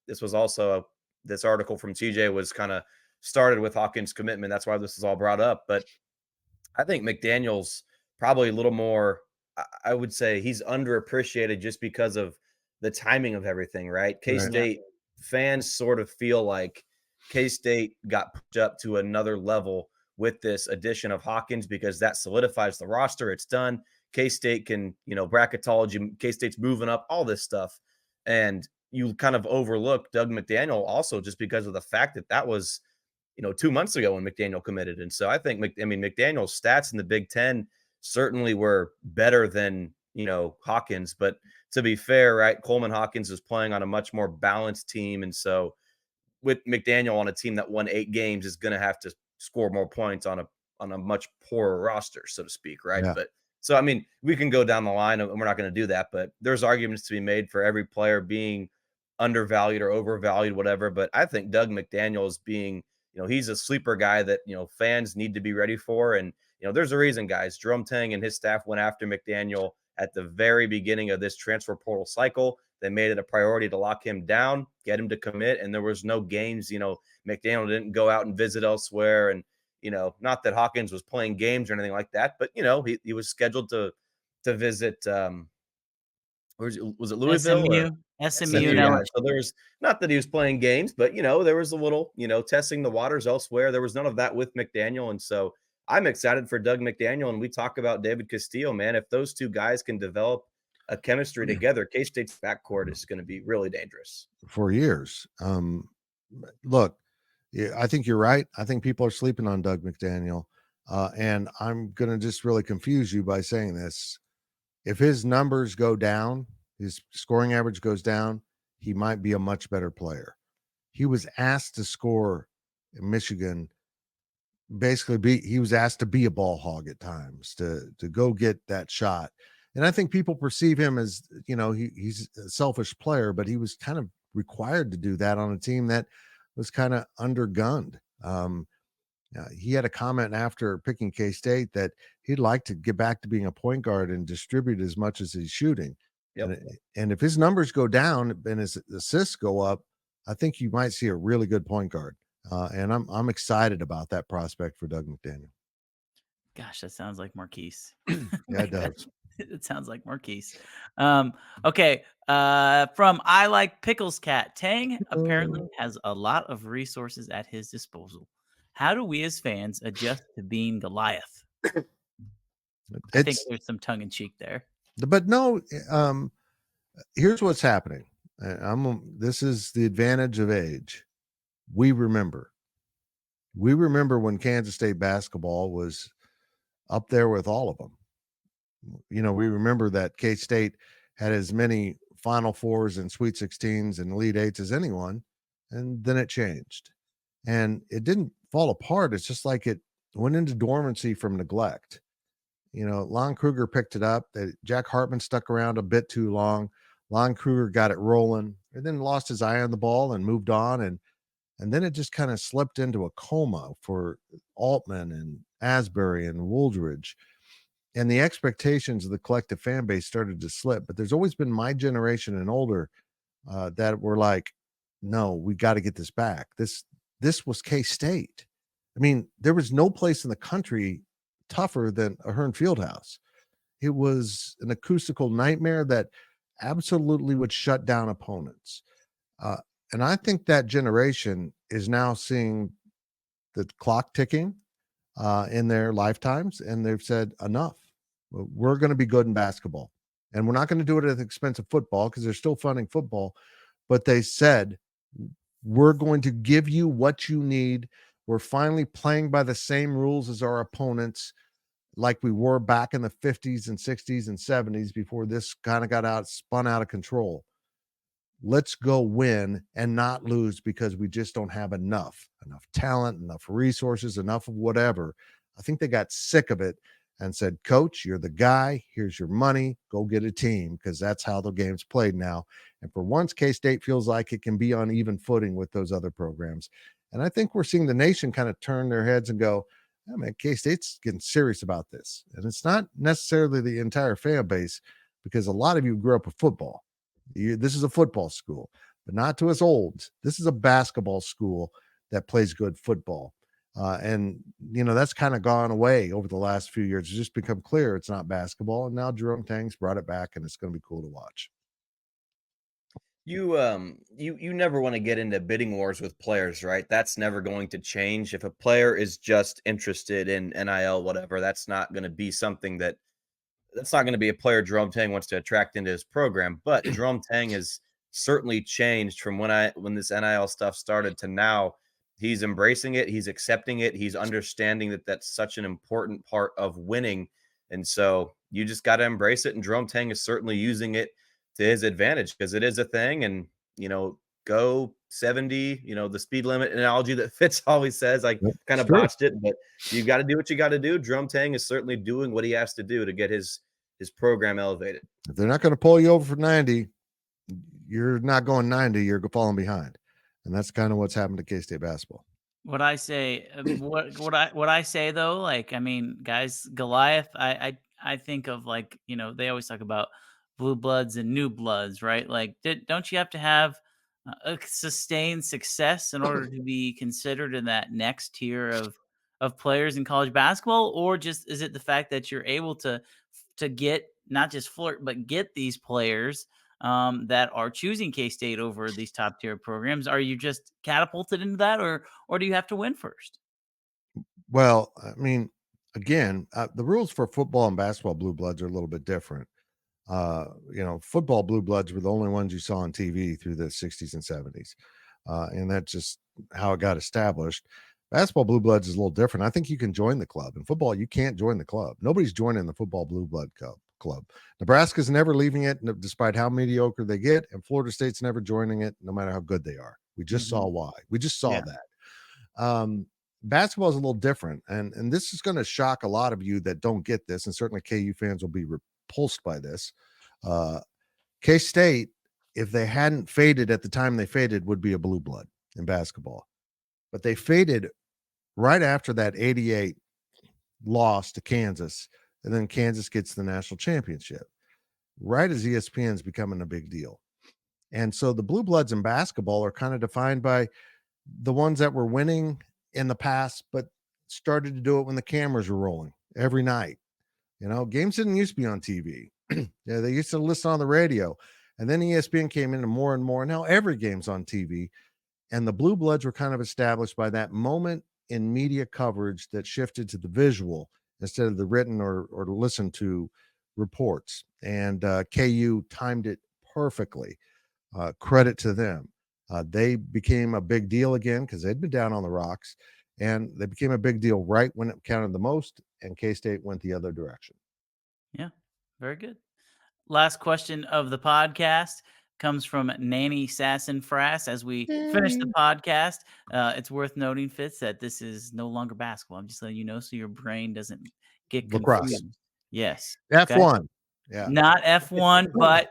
this was also this article from TJ was kind of started with Hawkins' commitment. That's why this is all brought up. But I think McDaniel's probably a little more, I would say he's underappreciated just because of the timing of everything, right? K-State fans sort of feel like K-State got pushed up to another level with this addition of Hawkins because that solidifies the roster. It's done. K-State can, bracketology, K-State's moving up, all this stuff. And you kind of overlook Doug McDaniel also just because of the fact that was, 2 months ago when McDaniel committed. And so I think, McDaniel's stats in the Big Ten certainly were better than, Hawkins. But to be fair, right, Coleman Hawkins is playing on a much more balanced team. And so with McDaniel on a team that won 8 games is going to have to score more points on a much poorer roster, so to speak, right? Yeah. But so, we can go down the line, and we're not going to do that, but there's arguments to be made for every player being undervalued or overvalued, whatever. But I think Doug McDaniel is being, he's a sleeper guy that, fans need to be ready for. And, there's a reason, guys. Jerome Tang and his staff went after McDaniel at the very beginning of this transfer portal cycle. They made it a priority to lock him down, get him to commit, and there was no games. McDaniel didn't go out and visit elsewhere. And, not that Hawkins was playing games or anything like that, but, he was scheduled to visit, was it Louisville? SMU. Yeah. So there was, not that he was playing games, but, there was a little, testing the waters elsewhere. There was none of that with McDaniel. And so I'm excited for Doug McDaniel. And we talk about David Castillo, man. If those two guys can develop a chemistry together, K-State's backcourt is going to be really dangerous for years. Look, I think you're right. I think people are sleeping on Doug McDaniel. And I'm going to just really confuse you by saying this. If his numbers go down, his scoring average goes down, he might be a much better player. He was asked to score in Michigan. Basically, he was asked to be a ball hog at times, to go get that shot. And I think people perceive him as, he's a selfish player, but he was kind of required to do that on a team that was kind of undergunned. He had a comment after picking K-State that he'd like to get back to being a point guard and distribute as much as he's shooting. Yep. And if his numbers go down and his assists go up, I think you might see a really good point guard. And I'm excited about that prospect for Doug McDaniel. Gosh, that sounds like Marquise. Yeah, it does. It sounds like Marquise. Okay. From I Like Pickles Cat, Tang apparently has a lot of resources at his disposal. How do we as fans adjust to being Goliath? I think there's some tongue in cheek there. But no, here's what's happening. This is the advantage of age. We remember when Kansas State basketball was up there with all of them. You know, we remember that K-State had as many Final Fours and Sweet 16s and Elite Eights as anyone, and then it changed. And it didn't fall apart. It's just like it went into dormancy from neglect. You know, Lon Kruger picked it up. Jack Hartman stuck around a bit too long. Lon Kruger got it rolling and then lost his eye on the ball and moved on. And then it just kind of slipped into a coma for Altman and Asbury and Wooldridge. And the expectations of the collective fan base started to slip. But there's always been my generation and older that were like, no, we got to get this back. This was K-State. I mean, there was no place in the country tougher than Ahern Fieldhouse. It was an acoustical nightmare that absolutely would shut down opponents. And I think that generation is now seeing the clock ticking in their lifetimes, and they've said, enough. We're going to be good in basketball. And we're not going to do it at the expense of football because they're still funding football. But they said, we're going to give you what you need. We're finally playing by the same rules as our opponents, like we were back in the 50s and 60s and 70s before this kind of got spun out of control. Let's go win and not lose because we just don't have enough talent, enough resources, enough of whatever. I think they got sick of it and said, Coach, you're the guy. Here's your money. Go get a team, because that's how the game's played now. And for once, K-State feels like it can be on even footing with those other programs. And I think we're seeing the nation kind of turn their heads and go, oh, man, K-State's getting serious about this. And it's not necessarily the entire fan base, because a lot of you grew up with football. This is a football school, but not to us olds. This is a basketball school that plays good football. And, you know, that's kind of gone away over the last few years. It's just become clear it's not basketball. And now Jerome Tang's brought it back, and it's going to be cool to watch. You never want to get into bidding wars with players, right? That's never going to change. If a player is just interested in NIL, whatever, that's not going to be something that's not going to be a player Jerome Tang wants to attract into his program. But Jerome Tang has certainly changed from when this NIL stuff started to now. He's embracing it. He's accepting it. He's understanding that that's such an important part of winning. And so you just got to embrace it. And Jerome Tang is certainly using it to his advantage, because it is a thing. And, you know, go 70, you know, the speed limit analogy that Fitz always says. I kind of botched it, but you got to do what you got to do. Jerome Tang is certainly doing what he has to do to get his program elevated. If they're not going to pull you over for 90, you're not going 90, you're falling behind. And that's kind of what's happened to K-State basketball. What I say, what I say though, like, I mean, guys, Goliath, I think of, like, you know, they always talk about blue bloods and new bloods, right? Like, don't you have to have a sustained success in order to be considered in that next tier of players in college basketball? Or just is it the fact that you're able to get, not just flirt, but get these players that are choosing K-State over these top tier programs? Are you just catapulted into that, or do you have to win first? Well, I mean, again, the rules for football and basketball blue bloods are a little bit different. You know, football blue bloods were the only ones you saw on TV through the 60s and 70s. And that's just how it got established. Basketball blue bloods is a little different. I think you can join the club. In football, you can't join the club. Nobody's joining the football blue blood club. Nebraska's never leaving it, despite how mediocre they get, and Florida State's never joining it, no matter how good they are. We just saw why. We just saw that. Basketball is a little different, and this is going to shock a lot of you that don't get this, and certainly KU fans will be repulsed by this. K-State, if they hadn't faded at the time they faded, would be a blue blood in basketball. But they faded right after that 88 loss to Kansas, and then Kansas gets the national championship, right as ESPN's becoming a big deal. And so the blue bloods in basketball are kind of defined by the ones that were winning in the past, but started to do it when the cameras were rolling every night. Games didn't used to be on TV. Yeah, they used to listen on the radio. And then ESPN came in more and more. Now every game's on TV. And the blue bloods were kind of established by that moment in media coverage that shifted to the visual instead of the written or listened to reports. And KU timed it perfectly. Credit to them. They became a big deal again because they'd been down on the rocks, and they became a big deal right when it counted the most, and K-State went the other direction. Yeah, very good. Last question of the podcast comes from Nanny Sassenfrass. As we finish the podcast, it's worth noting, Fitz, that this is no longer basketball. I'm just letting you know so your brain doesn't get Lacrosse. confused. Yes. F1. Okay? Yeah. Not F1, but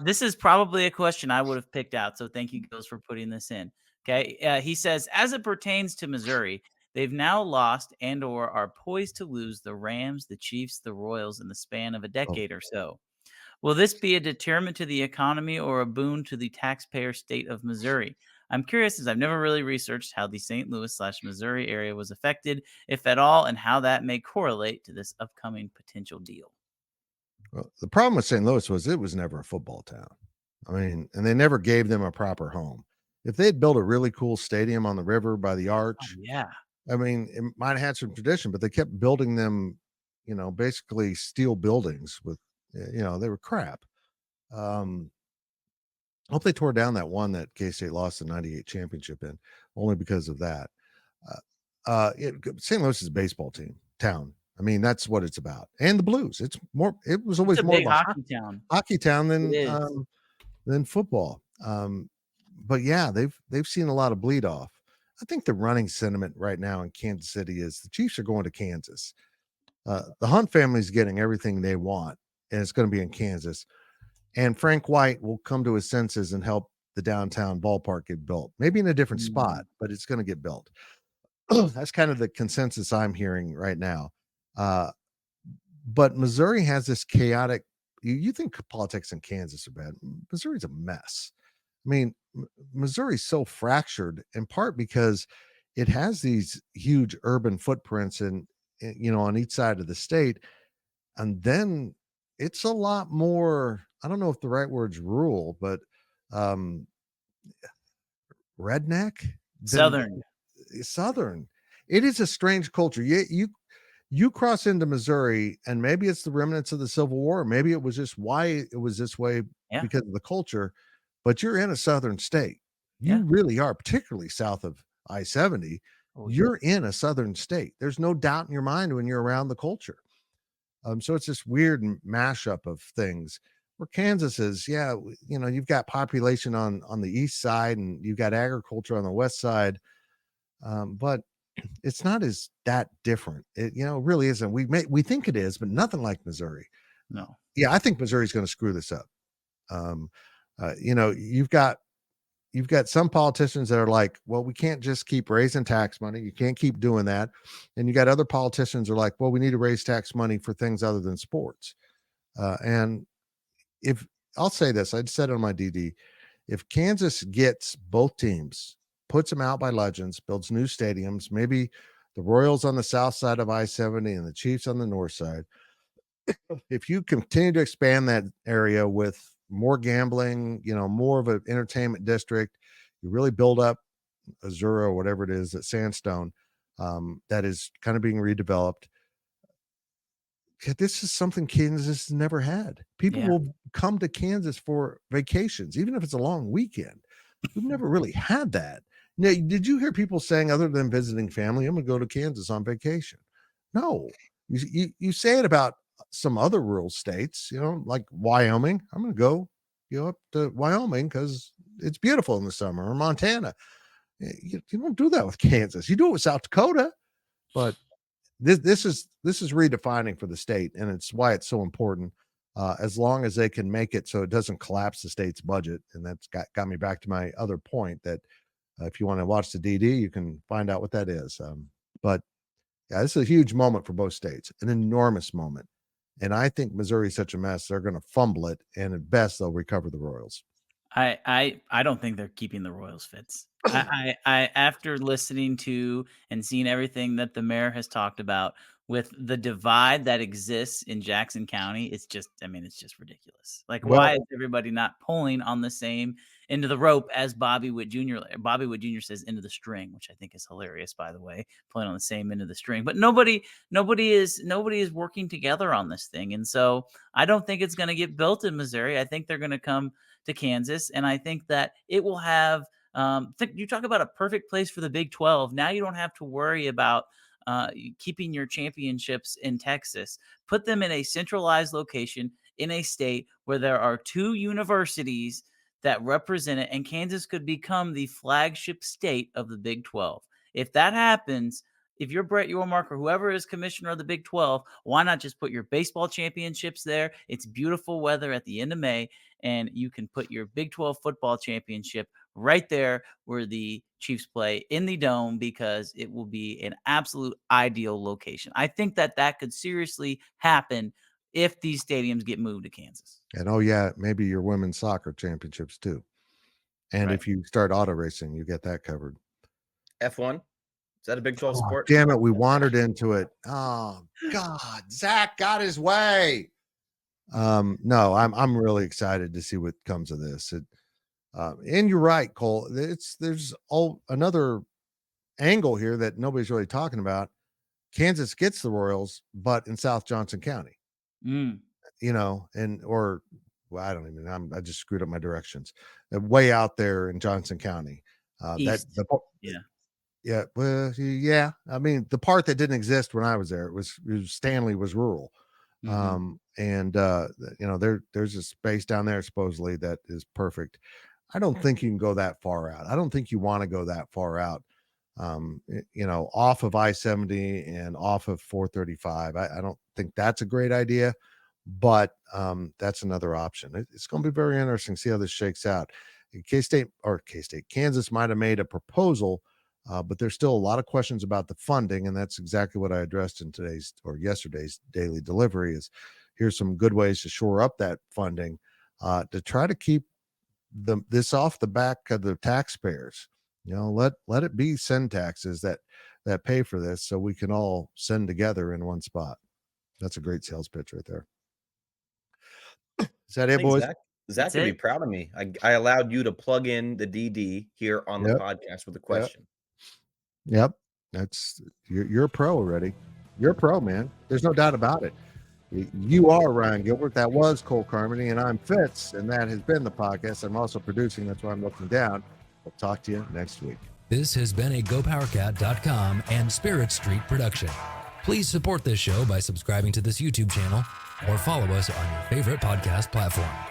this is probably a question I would have picked out. So thank you, Gills, for putting this in. Okay. He says, as it pertains to Missouri, they've now lost and or are poised to lose the Rams, the Chiefs, the Royals in the span of a decade or so. Will this be a deterrent to the economy or a boon to the taxpayer state of Missouri? I'm curious, as I've never really researched how the St. Louis/Missouri area was affected, if at all, and how that may correlate to this upcoming potential deal. Well, the problem with St. Louis was it was never a football town. I mean, and they never gave them a proper home. If they'd built a really cool stadium on the river by the arch, I mean, it might have had some tradition, but they kept building them, basically steel buildings with, they were crap. I hope they tore down that one that K-State lost the 98 championship in, only because of that. St. Louis is a baseball town. I mean, that's what it's about. And the Blues. It was always it's a more big of a hockey town than football. But yeah, they've seen a lot of bleed off. I think the running sentiment right now in Kansas City is the Chiefs are going to Kansas. The Hunt family's getting everything they want, and it's going to be in Kansas. And Frank White will come to his senses and help the downtown ballpark get built. Maybe in a different spot, but it's going to get built. That's kind of the consensus I'm hearing right now. But Missouri has this chaotic. You think politics in Kansas are bad? Missouri's a mess. I mean, Missouri's so fractured in part because it has these huge urban footprints and on each side of the state, and then it's a lot more. I don't know if the right word's rural, but redneck, southern. It is a strange culture. You cross into Missouri, and maybe it's the remnants of the Civil War. Maybe it was just why it was this way because of the culture. But you're in a southern state. You really are, particularly south of I-70. You're in a southern state. There's no doubt in your mind when you're around the culture. So it's this weird mashup of things. Where Kansas is, you've got population on the east side, and you've got agriculture on the west side. But it's not that different. It really isn't. We think it is, but nothing like Missouri. No. Yeah, I think Missouri's going to screw this up. You've got some politicians that are like, well, we can't just keep raising tax money. You can't keep doing that. And you got other politicians that are like, well, we need to raise tax money for things other than sports. And if I'll say this, I'd said on my DD, if Kansas gets both teams, puts them out by legends, builds new stadiums, maybe the Royals on the south side of I-70 and the Chiefs on the north side. If you continue to expand that area with more gambling, more of an entertainment district, you really build up Azura or whatever it is at Sandstone that is kind of being redeveloped. This is something Kansas has never had. People will come to Kansas for vacations, even if it's a long weekend. We've never really had that. Now, did you hear people saying, other than visiting family, I'm going to go to Kansas on vacation? No. You say it about some other rural states, like Wyoming. I'm going to go, up to Wyoming because it's beautiful in the summer, or Montana. You don't do that with Kansas. You do it with South Dakota, but this is redefining for the state, and it's why it's so important. As long as they can make it so it doesn't collapse the state's budget, and that's got me back to my other point that if you want to watch the DD, you can find out what that is. But yeah, this is a huge moment for both states, an enormous moment. And I think Missouri is such a mess, they're going to fumble it, and at best, they'll recover the Royals. I don't think they're keeping the Royals, Fitz. I after listening to and seeing everything that the mayor has talked about with the divide that exists in Jackson County, it's just ridiculous. Like, why is everybody not pulling on the same end of the rope as Bobby Witt Jr.? Bobby Witt Jr. says end of the string, which I think is hilarious, by the way, pulling on the same end of the string. But nobody is working together on this thing. And so I don't think it's going to get built in Missouri. I think they're going to come to Kansas. And I think that it will have, you talk about a perfect place for the Big 12. Now you don't have to worry about keeping your championships in Texas. Put them in a centralized location in a state where there are 2 universities that represent it, and Kansas could become the flagship state of the Big 12. If that happens, if you're Brett Yormark or whoever is commissioner of the Big 12, why not just put your baseball championships there? It's beautiful weather at the end of May, and you can put your Big 12 football championship right there where the Chiefs play in the Dome, because it will be an absolute ideal location. I think that could seriously happen if these stadiums get moved to Kansas. And maybe your women's soccer championships too. And if you start auto racing, you get that covered. F1? Is that a Big 12 sport? Damn it, we wandered into it. Oh God, Zach got his way. No, I'm really excited to see what comes of this. And you're right, Cole. There's another angle here that nobody's really talking about. Kansas gets the Royals, but in South Johnson County. I just screwed up my directions. Way out there in Johnson County. I mean, the part that didn't exist when I was there, it was Stanley was rural. There's a space down there supposedly that is perfect. I don't think you can go that far out. I don't think you want to go that far out. Off of I-70 and off of 435. I don't think that's a great idea, but that's another option. It's going to be very interesting to see how this shakes out. Kansas might have made a proposal, but there's still a lot of questions about the funding, and that's exactly what I addressed in yesterday's daily delivery. Here's some good ways to shore up that funding to try to keep this off the back of the taxpayers. Let it be send taxes that pay for this, so we can all send together in one spot. That's a great sales pitch right there. Is that it, boys? Zach would be proud of me. I allowed you to plug in the DD here on the podcast with a question. Yep. You're a pro already. You're a pro, man. There's no doubt about it. You are Ryan Gilbert. That was Cole Carmody, and I'm Fitz, and that has been the podcast. I'm also producing. That's why I'm looking down. We'll talk to you next week. This has been a GoPowerCat.com and Spirit Street production. Please support this show by subscribing to this YouTube channel or follow us on your favorite podcast platform.